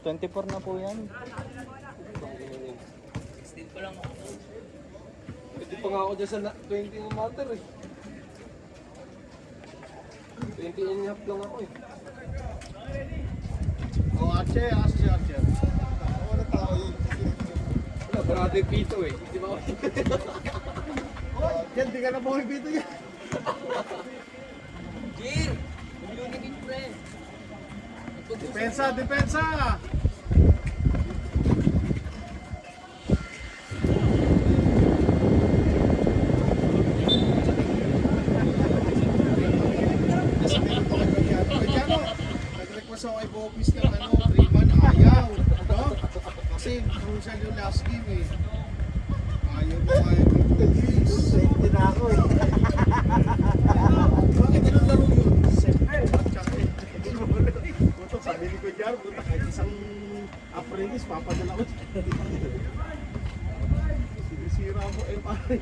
24 na po yan. 16 pa lang ako. Pwede pa nga ako dyan sa 20 ng matter eh. 20 and a half lang ako eh. Oh, Archer, asa si Archer? Wala tao yun. Wala, barado yung pito eh. Di ba? Yan, di ka na buhay pito yan. Jir! Unity friend! Depensa, depensa! Nag-request ako kay Bopis ng 3-man, ayaw. No? Kasi crucial yung last game eh. Ayaw mo please. Hindi na ako eh. Bakit anong laro yun? Buto, sabi ni Kuya Jar, buto kahit isang apprentice, papadala ko. Sinisira mo MRI.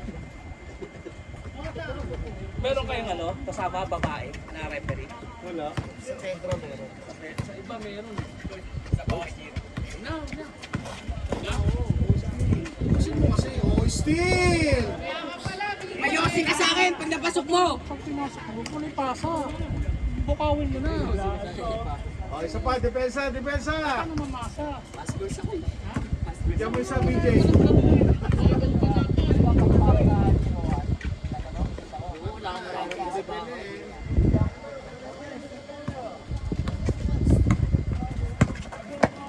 Meron kayong ano, kasama babae na referee? Wala. Sa sentro meron. Sa iba meron. Sa babae Jir. No. Kasi mo kasi, oh, steal! Mayosin ka sa akin pag napasok mo! Pag pinasok mo, kung ipasa, bukawin mo na. Oh, isa pa, depensa, depensa! Ano mamasa? Passwords ako eh. Bigyan mo isa, BJ.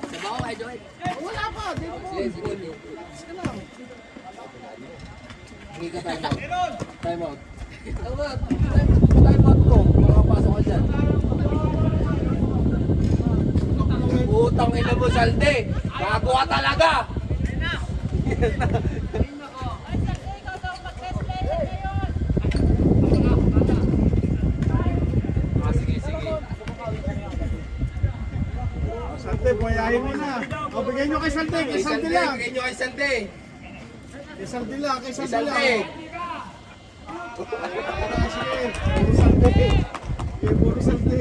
Sa bawa kay Joel. Wala pa, di mo. Sige. Hindi ka time out. Time out. Time out ko. Makapasok ka dyan. Utang ina mo, Salde. Gago ka talaga. Sige. Sante, boyahin mo na. O, bigyan nyo kay Sante, kay Sante lang. Bigyan nyo kay Sante. Kay Sante lang, kay Kay Sante lang. Sante. Sige, puro Sante. Sige, puro Sante.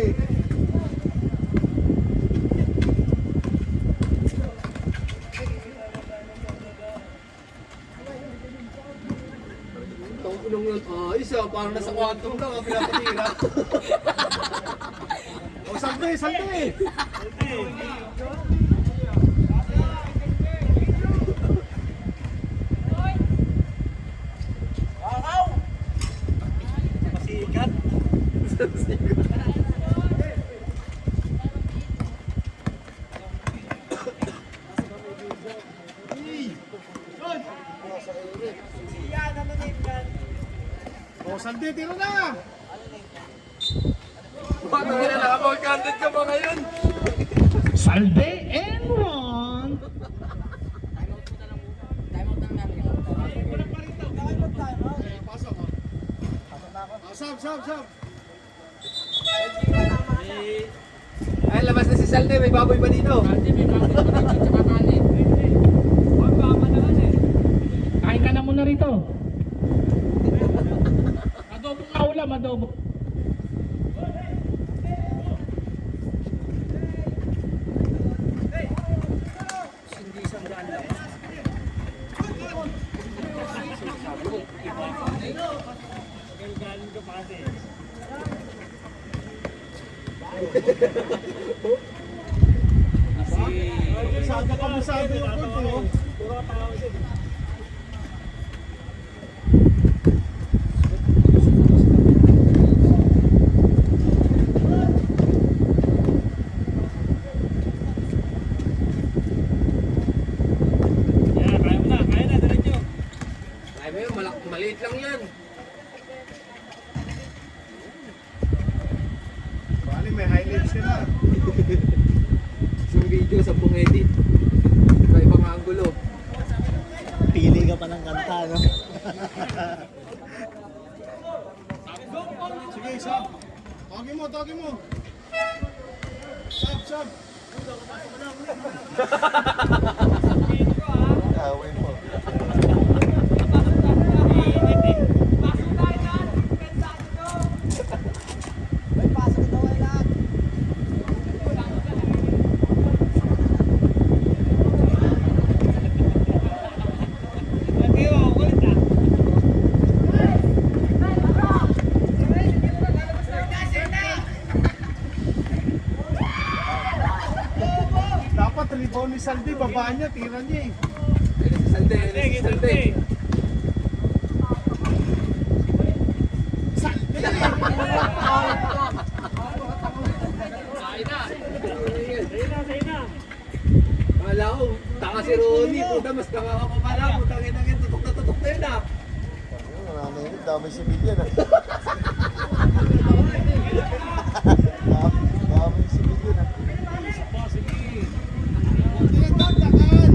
Tangkulong yun. Isa, parang nasa quantum lang ang pinapatira. O, Sante, Sante. O, Sante, tiro na. Paano nila nakapag content ka pa ngayon? Salde and one. Pasok mo. Sab. Ay, labas na si Salde. May baboy pa dito. Kain ka na muna rito. Adobo nga ulam, adobo. Saga ka mo sabi yung kurto. Ay, may maliit lang yan. Bali, may highlights ka na. Isang video, 10 edit. Sa ibang angulo. Pili ka pa ng kanta, no? Sige, Sab. Tawagin mo. Sab. Away mo. rebound ni Saldi, baba niya, tira niya eh. Ayun si Salde, ayun si Salde. Wala ko, taka si Ronnie, puta mas tanga ka pa pala, putang ina yun, tutok na yun ah. Marami yun, dami civilian ah. Dami civilian ah. Tinagdagdagan.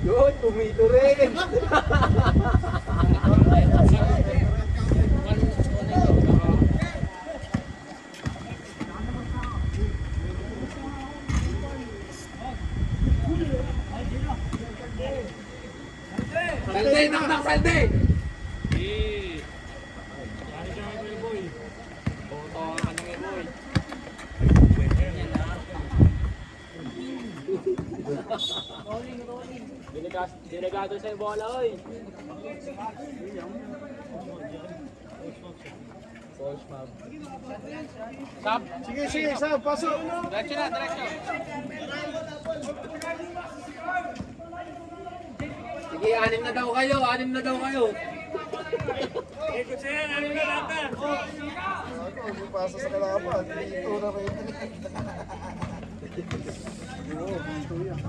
Yun, pumito rin. Salde, naknak Salde! Delegado sa bola, oy. Sab, Sige, sige, Sab, pasok. diretso na, diretso. Sige, anim na daw kayo, anim na daw kayo. Ikot siya, ano na natin? Ako, pumasa sa kalaban. Dito na rin.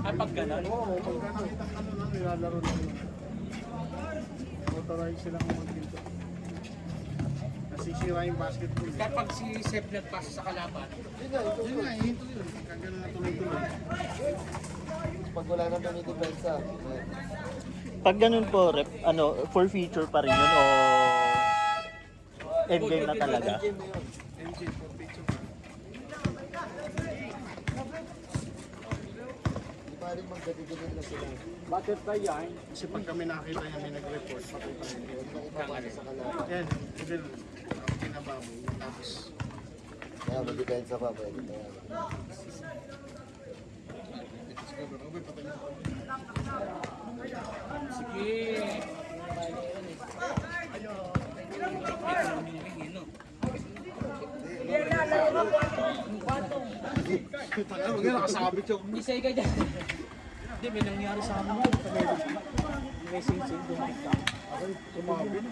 Ay, pag ganun. Oo, pagka nakita ka ano lang, nilalaro lang. Authorize silang mag-dito. Nasisira yung basketball. Kapag si Seb nagpasa sa kalaban, Yun nga, hinto yun. Kagano na tuloy-tuloy. Pag wala nang tumidepensa. Pag ganun po, rep, ano, for future pa rin yun o endgame na talaga? MJ, for picture ka. Di ba rin magdadidilig na sila? bakit ba yan? Kasi pag kami nakita niya may nag-report, pakita niya. Ipapasa sa kalaban. Yan, even kinababoy. Tapos, Kaya magdepensa pa pwede na yan. Sige. tagal mo nga, nakasabit yung Hindi sa'yo ka dyan. Hindi, may nangyari sa amin yun. May sing-sing, dumalik ka. tumabi na.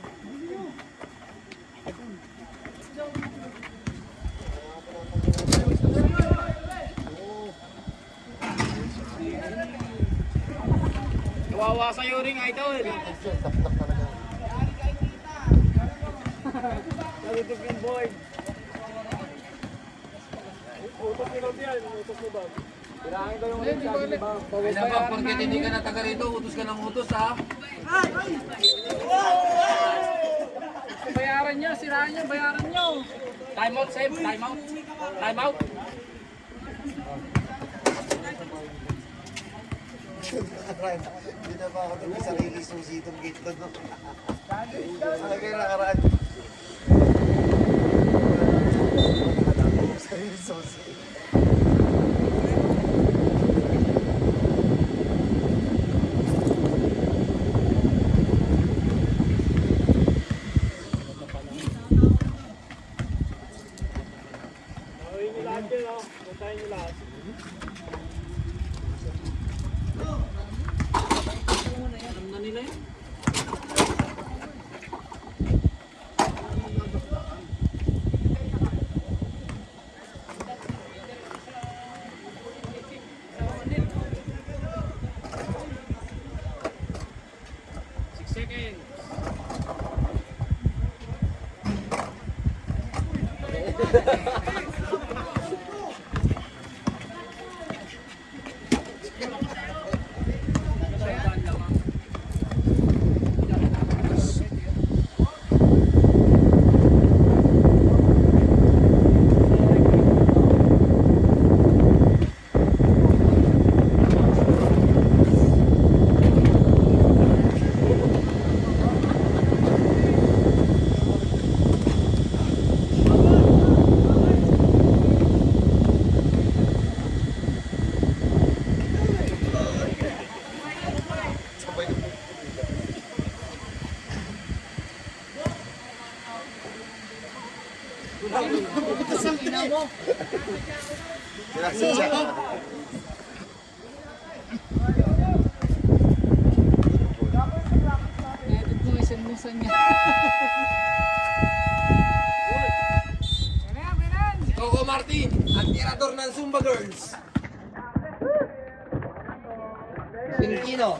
Kawawa sa'yo ring, idol. Taktak talaga. Nalutok yung boy. Utok ni Rob yan, utok mo ba? Tirahin ko yung ulit sabi ni Bob. Kaya ba, porket hindi ka na taga rito, utos ka ng utos ha. Bayaran nyo, sirahan nyo, bayaran nyo. Time out, Seb, time out. Time out. Hindi na pa ako ito sa sarili susi itong gate doon. Talaga yung nakaraan. Sarili susi. Gawin nyo lahat yun, oh. Puntahin nyo lahat. Alam na nila yun. Butas ang ina mo. Edit mo, isan niya. Coco Martin, ang tirador ng Zumba Girls. Pilipino.